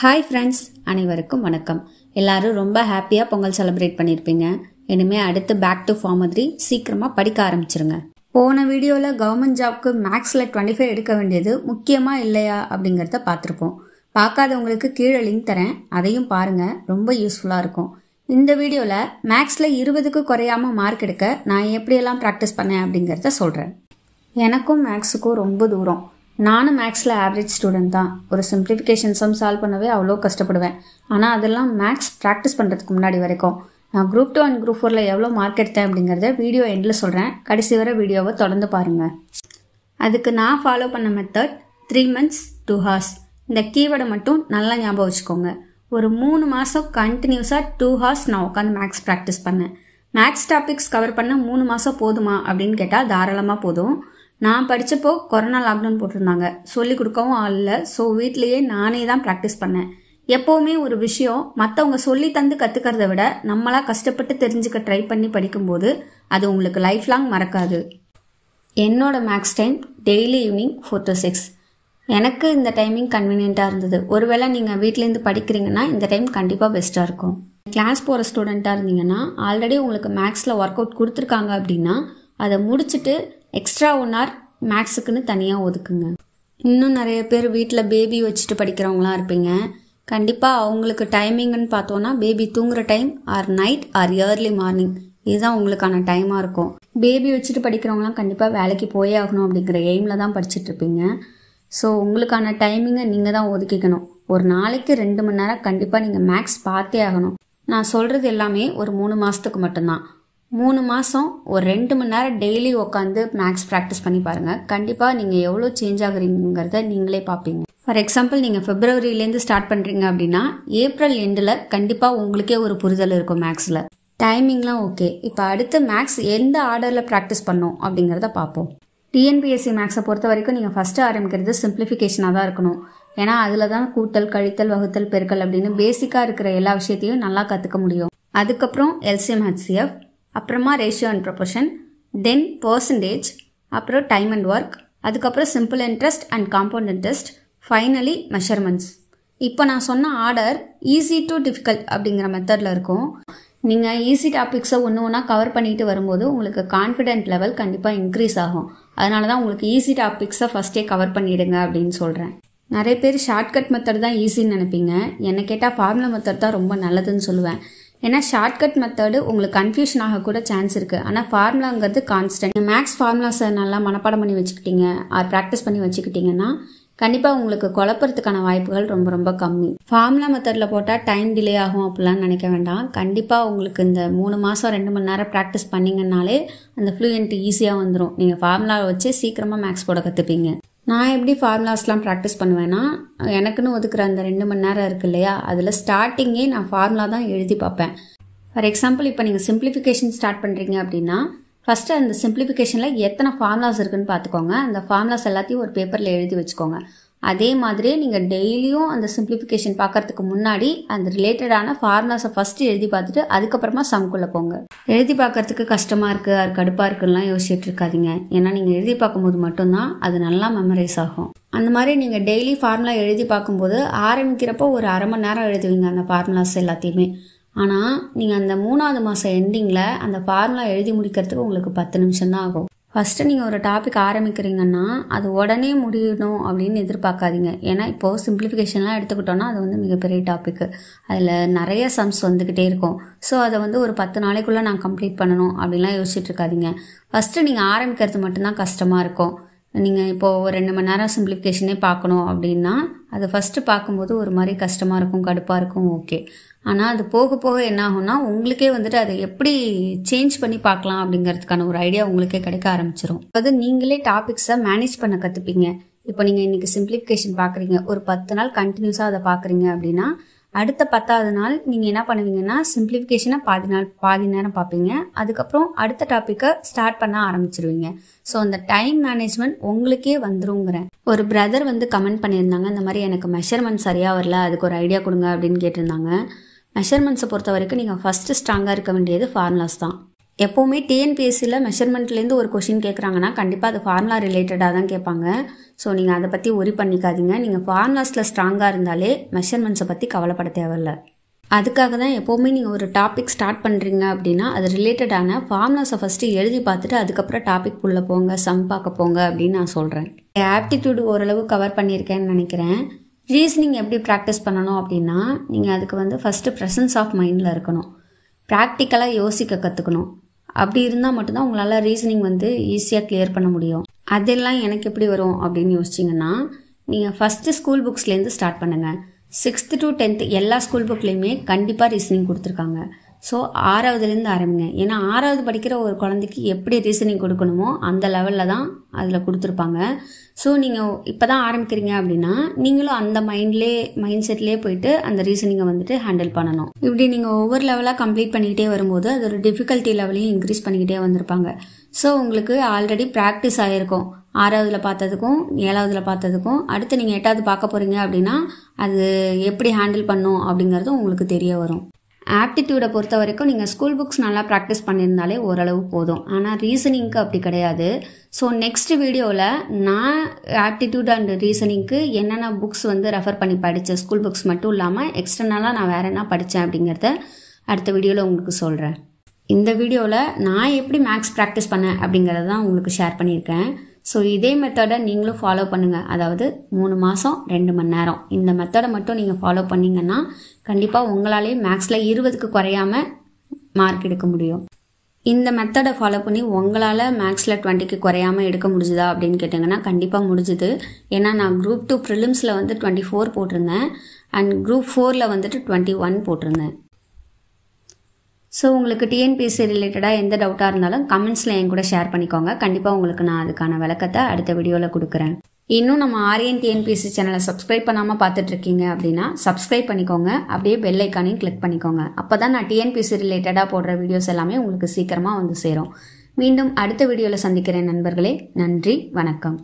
Hi friends, அனைவருக்கும் வணக்கம். எல்லாரும் ரொம்ப ஹாப்பியாக பொங்கல் செலிப்ரேட் பண்ணியிருப்பீங்க. இனிமேல் அடுத்து பேக் டு ஃபார்ம் மாதிரி சீக்கிரமாக படிக்க ஆரம்பிச்சிருங்க. போன வீடியோவில் கவர்மெண்ட் ஜாப்க்கு மேக்ஸில் 25 எடுக்க வேண்டியது முக்கியமாக இல்லையா அப்படிங்கிறத பார்த்துருப்போம். பார்க்காதவங்களுக்கு கீழே லிங்க் தரேன், அதையும் பாருங்கள், ரொம்ப யூஸ்ஃபுல்லாக இருக்கும். இந்த வீடியோவில் மேக்ஸில் 20க்கு குறையாமல் மார்க் எடுக்க நான் எப்படியெல்லாம் ப்ராக்டிஸ் பண்ணேன் அப்படிங்கிறத சொல்கிறேன். எனக்கும் மேக்ஸுக்கும் ரொம்ப தூரம். நானும் மேக்ஸில் ஆவரேஜ் ஸ்டூடெண்ட் தான். ஒரு சிம்பிளிஃபிகேஷன் சம் சால்வ் பண்ணவே அவ்வளோ கஷ்டப்படுவேன். ஆனால் அதெல்லாம் மேக்ஸ் ப்ராக்டிஸ் பண்ணுறதுக்கு முன்னாடி வரைக்கும். நான் குரூப் 2 அண்ட் குரூப் 4 எவ்வளோ மார்க் எடுத்தேன் அப்படிங்கிறத வீடியோ எண்டில் சொல்கிறேன். கடைசி வரை வீடியோவை தொடர்ந்து பாருங்கள். அதுக்கு நான் ஃபாலோ பண்ண மெத்தட் 3 months 2 hours. இந்த கீவேர்டை மட்டும் நல்லா ஞாபகம் வச்சுக்கோங்க. ஒரு 3 மாதம் கண்டினியூஸாக 2 hours நான் உட்காந்து மேக்ஸ் ப்ராக்டிஸ் பண்ணேன். மேக்ஸ் டாபிக்ஸ் கவர் பண்ண 3 மாதம் போதுமா அப்படின்னு கேட்டால் தாராளமாக போதும். நான் படித்தப்போ கொரோனா லாக்டவுன் போட்டிருந்தாங்க, சொல்லிக் கொடுக்கவும் ஆள் இல்லை. ஸோ வீட்லேயே நானே தான் ப்ராக்டிஸ் பண்ணேன். எப்போவுமே ஒரு விஷயம் மற்றவங்க சொல்லி தந்து கற்றுக்கிறத விட நம்மளாக கஷ்டப்பட்டு தெரிஞ்சுக்க ட்ரை பண்ணி படிக்கும்போது அது உங்களுக்கு லைஃப் லாங் மறக்காது. என்னோட max time daily evening 4 to 6. எனக்கு இந்த டைமிங் கன்வீனியண்ட்டாக இருந்தது. ஒருவேளை நீங்கள் வீட்டிலேருந்து படிக்கிறீங்கன்னா இந்த டைம் கண்டிப்பாக பெஸ்ட்டாக இருக்கும். கிளாஸ் போகிற ஸ்டூடெண்ட்டாக இருந்தீங்கன்னா ஆல்ரெடி உங்களுக்கு மேக்ஸில் ஒர்க் அவுட் கொடுத்துருக்காங்க அப்படின்னா அதை முடிச்சுட்டு எக்ஸ்ட்ரா 1 hour மேக்ஸுக்குன்னு தனியாக ஒதுக்குங்க. இன்னும் நிறைய பேர் வீட்டில் பேபி வச்சுட்டு படிக்கிறவங்களாம் இருப்பீங்க. கண்டிப்பாக அவங்களுக்கு டைமிங்னு பார்த்தோன்னா பேபி தூங்குற time or night or early morning, இதுதான் உங்களுக்கான டைமாக இருக்கும். பேபி வச்சுட்டு படிக்கிறவங்களாம் கண்டிப்பாக வேலைக்கு போயே ஆகணும் அப்படிங்கிற எய்மில் தான் படிச்சுட்டு இருப்பீங்க. ஸோ உங்களுக்கான டைமிங்கை நீங்கள் தான் ஒதுக்கிக்கணும். ஒரு நாளைக்கு 2 மணி நேரம் கண்டிப்பாக நீங்கள் மேக்ஸ் பார்த்தே ஆகணும். நான் சொல்கிறது எல்லாமே ஒரு 3 மாதத்துக்கு மட்டும்தான். 3 மாதம் ஒரு 2 மணி நேரம் டெய்லி உட்காந்து மேக்ஸ் ப்ராக்டிஸ் பண்ணி பாருங்கள். கண்டிப்பாக நீங்கள் எவ்வளோ சேஞ்ச் ஆகுறீங்கிறத நீங்களே பார்ப்பீங்க. ஃபார் எக்ஸாம்பிள், நீங்கள் Februaryலேருந்து ஸ்டார்ட் பண்ணுறீங்க அப்படின்னா ஏப்ரல் எண்டில் கண்டிப்பாக உங்களுக்கே ஒரு புரிதல் இருக்கும் மேக்ஸில். டைமிங்லாம் ஓகே. இப்போ அடுத்து மேக்ஸ் எந்த ஆர்டரில் ப்ராக்டிஸ் பண்ணோம் அப்படிங்கிறத பார்ப்போம். டிஎன்பிஎஸ்சி மேக்ஸை பொறுத்த வரைக்கும் நீங்கள் ஃபஸ்ட்டு ஆரம்பிக்கிறது சிம்பிளிஃபிகேஷனாக தான் இருக்கணும். ஏன்னா அதில் தான் கூட்டல், கழித்தல், வகுத்தல், பெருக்கல் அப்படின்னு பேசிக்காக இருக்கிற எல்லா விஷயத்தையும் நல்லா கற்றுக்க முடியும். அதுக்கப்புறம் எல்சிஎம், ஹெச்சிஎஃப், அப்புறமா ratio and proportion, then percentage, அப்புறம் டைம் அண்ட் ஒர்க், அதுக்கப்புறம் simple interest and compound interest, finally measurements. இப்போ நான் சொன்ன ஆர்டர் ஈஸி டு டிஃபிகல்ட் அப்படிங்கிற மெத்தடில் இருக்கும். நீங்கள் ஈஸி டாபிக்ஸை ஒன்று கவர் பண்ணிட்டு வரும்போது உங்களுக்கு கான்ஃபிடென்ட் லெவல் கண்டிப்பாக இன்க்ரீஸ் ஆகும். அதனால தான் உங்களுக்கு ஈஸி டாபிக்ஸை ஃபஸ்ட்டே கவர் பண்ணிவிடுங்க அப்படின்னு சொல்கிறேன். நிறைய பேர் ஷார்ட்கட் மெத்தட் தான் ஈஸின்னு நினைப்பீங்க. என்னை கேட்டால் ஃபார்முலா மெத்தட் தான் ரொம்ப நல்லதுன்னு சொல்லுவேன். ஏன்னா ஷார்ட்கட் மெத்தடு உங்களுக்கு கன்ஃபியூஷன் ஆகக்கூட சான்ஸ் இருக்குது. ஆனால் ஃபார்முலாங்கிறது கான்ஸ்டன்ட். மேக்ஸ் ஃபார்முலாஸை நல்லா மனப்பாடம் பண்ணி வச்சுக்கிட்டீங்க, ஆர் ப்ராக்டிஸ் பண்ணி வச்சுக்கிட்டிங்கன்னா கண்டிப்பாக உங்களுக்கு குழப்பறதுக்கான வாய்ப்புகள் ரொம்ப ரொம்ப கம்மி. ஃபார்முலா மெத்தடில் போட்டால் டைம் டிலே ஆகும் அப்படிலாம் நினைக்க வேண்டாம். கண்டிப்பாக உங்களுக்கு இந்த 3 மாதம் 2 மணி நேரம் ப்ராக்டிஸ் பண்ணிங்கன்னாலே அந்த ஃப்ளூயன்ட் ஈஸியாக வந்துடும். நீங்கள் ஃபார்முலாவை வச்சு சீக்கிரமாக மேக்ஸ் போட கற்றுப்பீங்க. நான் எப்படி ஃபார்முலாஸ்லாம் ப்ராக்டிஸ் பண்ணுவேன்னா, எனக்குன்னு ஒதுக்குற அந்த 2 மணி நேரம் இருக்குது இல்லையா, அதில் ஸ்டார்டிங்கே நான் ஃபார்முலா தான் எழுதி பார்ப்பேன். ஃபார் எக்ஸாம்பிள், இப்போ நீங்கள் சிம்பிளிஃபிகேஷன் ஸ்டார்ட் பண்ணுறீங்க அப்படின்னா ஃபஸ்ட்டு அந்த சிம்பிளிஃபிகேஷனில் எத்தனை ஃபார்முலாஸ் இருக்குதுன்னு பார்த்துக்கோங்க. அந்த ஃபார்முலாஸ் எல்லாத்தையும் ஒரு பேப்பரில் எழுதி வச்சுக்கோங்க. அதே மாதிரியே நீங்கள் டெய்லியும் அந்த சிம்பிளிஃபிகேஷன் பார்க்கறதுக்கு முன்னாடி அந்த ரிலேட்டடான ஃபார்முலாஸை ஃபஸ்ட்டு எழுதி பார்த்துட்டு அதுக்கப்புறமா சம்குள்ளே போங்க. எழுதி பார்க்கறதுக்கு கஷ்டமாக இருக்குது, அது கடுப்பாக இருக்குதுலாம் யோசிச்சுட்டு இருக்காதிங்க. ஏன்னா நீங்கள் எழுதி பார்க்கும்போது மட்டும்தான் அது நல்லா மெமரைஸ் ஆகும். அந்த மாதிரி நீங்கள் டெய்லி ஃபார்முலா எழுதி பார்க்கும்போது ஆரம்பிக்கிறப்போ ஒரு அரை மணி நேரம் எழுதுவீங்க அந்த ஃபார்முலாஸ் எல்லாத்தையுமே. ஆனால் நீங்கள் அந்த 3ஆவது மாதம் எண்டிங்கில் அந்த ஃபார்முலா எழுதி முடிக்கிறதுக்கு உங்களுக்கு 10 நிமிஷம் தான் ஆகும். ஃபஸ்ட்டு நீங்கள் ஒரு டாபிக் ஆரம்பிக்கிறீங்கன்னா அது உடனே முடியணும் அப்படின்னு எதிர்பார்க்காதீங்க. ஏன்னா இப்போது சிம்பிளிஃபிகேஷன்லாம் எடுத்துக்கிட்டோன்னா அது வந்து மிகப்பெரிய டாப்பிக்கு. அதில் நிறைய சம்ஸ் வந்துக்கிட்டே இருக்கும். ஸோ அதை வந்து ஒரு 10 நாளைக்குள்ளே நான் கம்ப்ளீட் பண்ணணும் அப்படின்லாம் யோசிச்சுட்டு இருக்காதிங்க. ஃபஸ்ட்டு நீங்கள் ஆரம்பிக்கிறது மட்டும்தான் கஷ்டமாக இருக்கும். நீங்கள் இப்போது ஒரு 2 மணி நேரம் சிம்பிளிஃபிகேஷனே பார்க்கணும் அப்படின்னா அது ஃபஸ்ட்டு பார்க்கும்போது ஒரு மாதிரி கஷ்டமாக இருக்கும், கடுப்பாக இருக்கும், ஓகே. ஆனால் அது போக போக என்ன ஆகும்னா உங்களுக்கே வந்துட்டு அதை எப்படி சேஞ்ச் பண்ணி பார்க்கலாம் அப்படிங்கிறதுக்கான ஒரு ஐடியா உங்களுக்கே கிடைக்க ஆரம்பிச்சிடும். அதாவது நீங்களே டாபிக்ஸை மேனேஜ் பண்ண கற்றுப்பீங்க. இப்போ நீங்கள் இன்றைக்கி சிம்பிளிஃபிகேஷன் பார்க்குறீங்க, ஒரு 10 நாள் கண்டினியூஸாக அதை பார்க்குறீங்க அப்படின்னா அடுத்த 10ஆவது நாள் நீங்கள் என்ன பண்ணுவீங்கன்னா சிம்பிளிஃபிகேஷனை பாதி நேரம் பார்ப்பீங்க. அதுக்கப்புறம் அடுத்த டாப்பிக்கை ஸ்டார்ட் பண்ண ஆரம்பிச்சிருவீங்க. ஸோ அந்த டைம் மேனேஜ்மெண்ட் உங்களுக்கே வந்துருங்கிறேன். ஒரு பிரதர் வந்து கமெண்ட் பண்ணியிருந்தாங்க, இந்த மாதிரி எனக்கு மெஷர்மெண்ட் சரியாக வரல, அதுக்கு ஒரு ஐடியா கொடுங்க அப்படின்னு கேட்டிருந்தாங்க. மெஷர்மெண்ட்ஸை பொறுத்த வரைக்கும் நீங்கள் ஃபஸ்ட்டு ஸ்ட்ராங்காக இருக்க வேண்டியது ஃபார்முலாஸ் தான். எப்போவுமே டிஎன்பிஎஸ்சியில் மெஷர்மெண்ட்லேருந்து ஒரு கொஷின் கேட்குறாங்கன்னா கண்டிப்பாக அது ஃபார்முலா ரிலேட்டடாக தான் கேட்பாங்க. ஸோ நீங்கள் அதை பற்றி ஒரி பண்ணிக்காதீங்க. நீங்கள் ஃபார்முலாஸில் ஸ்ட்ராங்காக இருந்தாலே மெஷர்மெண்ட்ஸை பற்றி கவலைப்பட தேவையில்ல. அதுக்காக தான் எப்போவுமே நீங்கள் ஒரு டாபிக் ஸ்டார்ட் பண்ணுறீங்க அப்படின்னா அது ரிலேட்டடான ஃபார்முலாஸை ஃபஸ்ட்டு எழுதி பார்த்துட்டு அதுக்கப்புறம் டாபிக் உள்ள போங்க, சம் பார்க்க போங்க அப்படின்னு நான் சொல்கிறேன். ஆப்டிடியூடு ஓரளவு கவர் பண்ணியிருக்கேன்னு நினைக்கிறேன். ரீசனிங் எப்படி ப்ராக்டிஸ் பண்ணணும் அப்படின்னா நீங்கள் அதுக்கு ஃபஸ்ட்டு ப்ரெசன்ஸ் ஆஃப் மைண்டில் இருக்கணும். ப்ராக்டிக்கலாக யோசிக்க கற்றுக்கணும். அப்படி இருந்தால் மட்டும்தான் உங்களால் ரீசனிங் ஈஸியாக கிளியர் பண்ண முடியும். அதெல்லாம் எனக்கு எப்படி வரும் அப்படின்னு யோசிச்சிங்கன்னா நீங்கள் ஃபஸ்ட்டு ஸ்கூல் புக்ஸ்லேருந்து ஸ்டார்ட் பண்ணுங்கள். 6th to 10th எல்லா ஸ்கூல் புக்லேயுமே கண்டிப்பாக ரீசனிங் கொடுத்துருக்காங்க. ஸோ 6வதுலேருந்து ஆரம்பிங்க. ஏன்னா 6வது படிக்கிற ஒரு குழந்தைக்கு எப்படி ரீசனிங் கொடுக்கணுமோ அந்த லெவலில் தான் அதில் கொடுத்துருப்பாங்க. ஸோ நீங்கள் இப்போ தான் ஆரம்பிக்கிறீங்க அப்படின்னா நீங்களும் அந்த மைண்ட் செட்லேயே போயிட்டு அந்த ரீசனிங்கை ஹேண்டில் பண்ணணும். இப்படி நீங்கள் ஒவ்வொரு லெவலாக கம்ப்ளீட் பண்ணிக்கிட்டே வரும்போது அது ஒரு டிஃபிகல்ட்டி லெவலையும் இன்க்ரீஸ் பண்ணிக்கிட்டே வந்திருப்பாங்க. ஸோ உங்களுக்கு ஆல்ரெடி ப்ராக்டிஸ் ஆகிருக்கும். 6வதுல பார்த்ததுக்கும் 7வதுல பார்த்ததுக்கும் அடுத்து நீங்கள் 8வது பார்க்க போகிறீங்க அப்படின்னா அது எப்படி ஹேண்டில் பண்ணும் அப்படிங்கிறது உங்களுக்கு தெரிய வரும். ஆப்டிடியூடை பொறுத்த வரைக்கும் நீங்கள் ஸ்கூல் புக்ஸ் நல்லா ப்ராக்டிஸ் பண்ணியிருந்தாலே ஓரளவு போதும். ஆனால் ரீசனிங்க்கு அப்படி கிடையாது. ஸோ நெக்ஸ்ட் வீடியோவில் நான் ஆப்டிடியூட் அண்ட் ரீசனிங்க்கு என்னென்ன புக்ஸ் ரெஃபர் பண்ணி படித்தேன், ஸ்கூல் புக்ஸ் மட்டும் இல்லாமல் எக்ஸ்டர்னலாக நான் வேறு என்ன படித்தேன் அப்படிங்கிறத அடுத்த வீடியோவில் உங்களுக்கு சொல்கிறேன். இந்த வீடியோவில் நான் எப்படி மேக்ஸ் ப்ராக்டிஸ் பண்ணேன் அப்படிங்கிறத தான் உங்களுக்கு ஷேர் பண்ணியிருக்கேன். ஸோ இதே மெத்தடை நீங்களும் ஃபாலோ பண்ணுங்கள். அதாவது 3 மாதம் 2 மணி நேரம் இந்த மெத்தடை மட்டும் நீங்கள் ஃபாலோ பண்ணிங்கன்னா கண்டிப்பாக உங்களாலே மேக்ஸில் 20க்கு குறையாமல் மார்க் எடுக்க முடியும். இந்த மெத்தடை ஃபாலோ பண்ணி உங்களால் மேக்ஸில் 20க்கு குறையாமல் எடுக்க முடிஞ்சுதா அப்படின்னு கேட்டிங்கன்னா கண்டிப்பாக முடிஞ்சுது. ஏன்னா நான் குரூப் 2 ப்ரிலிம்ஸில் 24 போட்டிருந்தேன் அண்ட் குரூப் 4ல் 21 போட்டிருந்தேன். ஸோ உங்களுக்கு டிஎன்பிஎஸ்சி ரிலேட்டடாக எந்த டவுட்டாக இருந்தாலும் கமெண்ட்ஸில் என் கூட ஷேர் பண்ணிக்கோங்க. கண்டிப்பாக உங்களுக்கு நான் அதுக்கான விளக்கத்தை அடுத்த வீடியோவில் கொடுக்குறேன். இன்னும் நம்ம ஆரியன் டிஎன்பிஎஸ்சி சேனலை சப்ஸ்கிரைப் பண்ணாமல் பார்த்துட்ருக்கீங்க அப்படின்னா சப்ஸ்கிரைப் பண்ணிக்கோங்க. அப்படியே பெல் ஐக்கானையும் கிளிக் பண்ணிக்கோங்க. அப்போ தான் நான் டிஎன்பிஎஸ்சி ரிலேட்டடாக போடுற வீடியோஸ் எல்லாமே உங்களுக்கு சீக்கிரமாக சேரும். மீண்டும் அடுத்த வீடியோவில் சந்திக்கிறேன் நண்பர்களே. நன்றி, வணக்கம்.